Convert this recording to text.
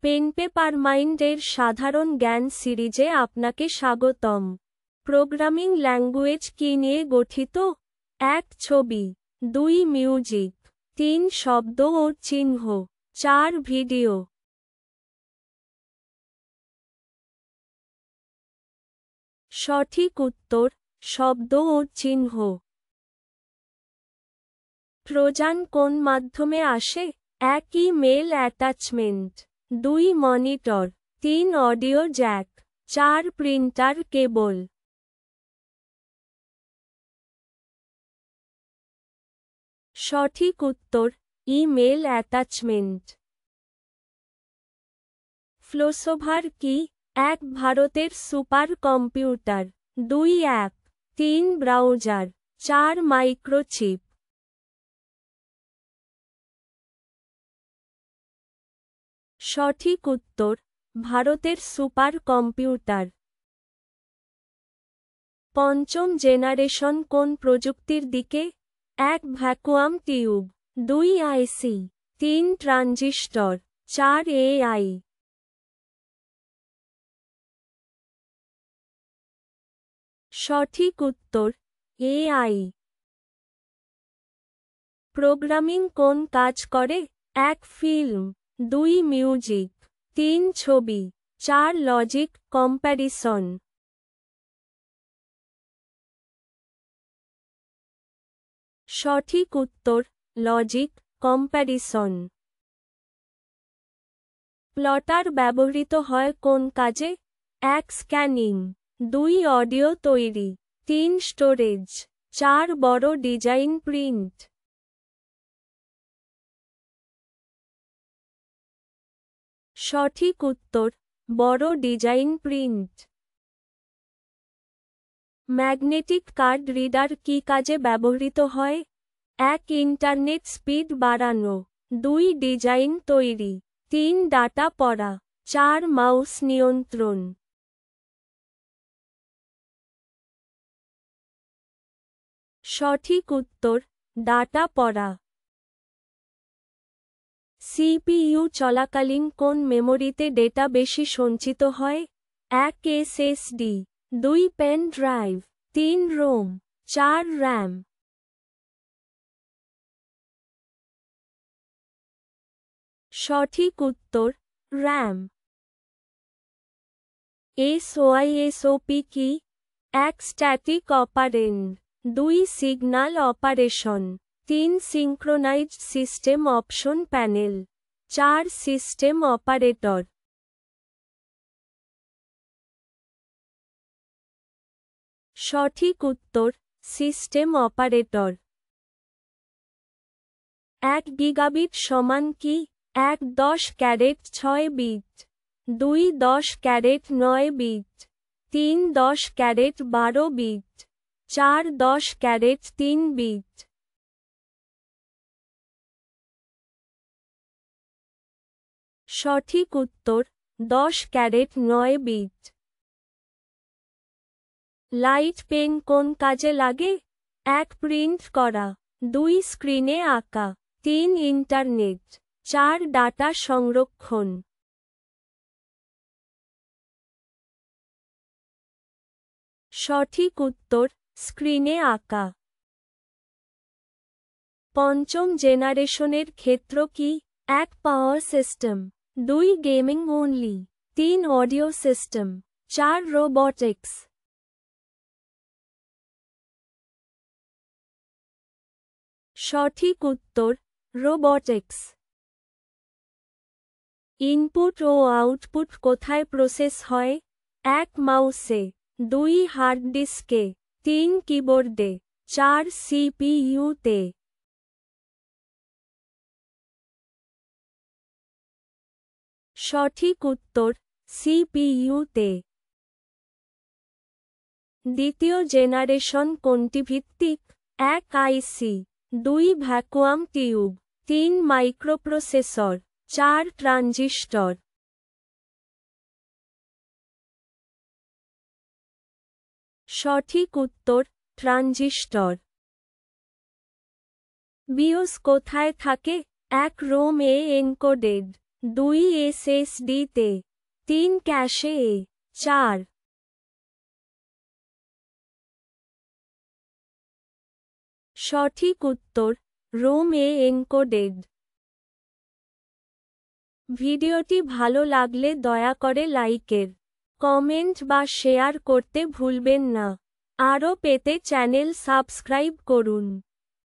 Pen paper mind এর সাধারণ জ্ঞান সিরিজে আপনাকে স্বাগতম। প্রোগ্রামিং ল্যাঙ্গুয়েজ কি নিয়ে গঠিত? 1 ছবি, 2 মিউজিক, 3 শব্দ ও চিহ্ন, 4 ভিডিও। সঠিক উত্তর, শব্দ ও চিহ্ন। ট্রোজান কোন মাধ্যমে আসে? 1 email attachment, 2 monitor, 3 audio jack, 4 printer cable. সঠিক উত্তর, ইমেল অ্যাটাচমেন্ট। ফ্লোসোভার কি? 1 ভারতের super computer, 2 app, 3 browser, 4 microchip. সঠিক উত্তর, ভারতের সুপার কম্পিউটার। পঞ্চম জেনারেশন কোন প্রযুক্তির দিকে? 1 ভ্যাকুয়াম টিউব, 2 আইসি, 3 ট্রানজিস্টর, 4 এআই। সঠিক উত্তর, এআই। প্রোগ্রামিং কোন কাজ করে? 1 ফিল্ম, 2 মিউজিক, 3 ছবি, 4 লজিক কম্প্যারিসন। সঠিক উত্তর, লজিক কম্প্যারিসন। প্লটার ব্যবহৃত হয় কোন কাজে? 1 স্ক্যানিং, 2 অডিও তৈরি, 3 স্টোরেজ, 4 বড় ডিজাইন প্রিন্ট। সঠিক উত্তর, বড় design print. Magnetic card reader কি কাজে ব্যবহৃত হয়? 1 ইন্টারনেট স্পিড বাড়ানো, 2 ডিজাইন তৈরি, 3 ডাটা পড়া, 4 মাউস নিয়ন্ত্রণ। সঠিক উত্তর, ডাটা পড়া। সিপিইউ চলাকালীন কোন মেমোরিতে ডেটা বেশি সঞ্চিত হয়? 1 SSD, 2 pen drive, 3 ROM, 4 RAM. সঠিক উত্তর, র্যাম। এসওআইএসওপি কি? 1 static operand, 2 signal operation, 3 synchronised system option panel, 4 system operator. সঠিক উত্তর, সিস্টেম অপারেটর। 1 গিগাবিট সমান কি? 1 10 caret 6 bit, 2 10 caret 9 bit, 3 10 caret 12 bit, 4 10 caret 3 bit. সঠিক উত্তর, 10 ক্যারেট 9 বিট। লাইট পেন কোন কাজে লাগে? 1 প্রিন্ট করা, 2 স্ক্রিনে আঁকা, 3 ইন্টারনেট, 4 ডাটা সংরক্ষণ। সঠিক উত্তর, স্ক্রিনে আঁকা। পঞ্চম জেনারেশনের ক্ষেত্র কি? 1 power system, 2 gaming only, 3 audio system, 4 robotics. সঠিক উত্তর, রোবোটিক্স। ইনপুট ও আউটপুট কোথায় প্রসেস হয়? 1 মাউসে, 2 হার্ড ডিস্কে, 3 কিবোর্ডে, 4 সিপিইউতে। সঠিক উত্তর, সিপিইউতে। দ্বিতীয় জেনারেশন কোনটি ভিত্তিক? 1 আইসি, 2 ভ্যাকুয়াম টিউব, 3 মাইক্রোপ্রসেসর, 4 ট্রানজিস্টর। সঠিক উত্তর, ট্রানজিস্টর। বিওস কোথায় থাকে? 1 রোম এ এনকোডেড, 2 এসএসডি-তে, 3 ক্যাশে-এ, 4 সঠিক উত্তর রোম-এ এনকোডেড। ভিডিওটি ভালো লাগলে দয়া করে লাইকের, কমেন্ট বা শেয়ার করতে ভুলবেন না। আরও পেতে চ্যানেল সাবস্ক্রাইব করুন।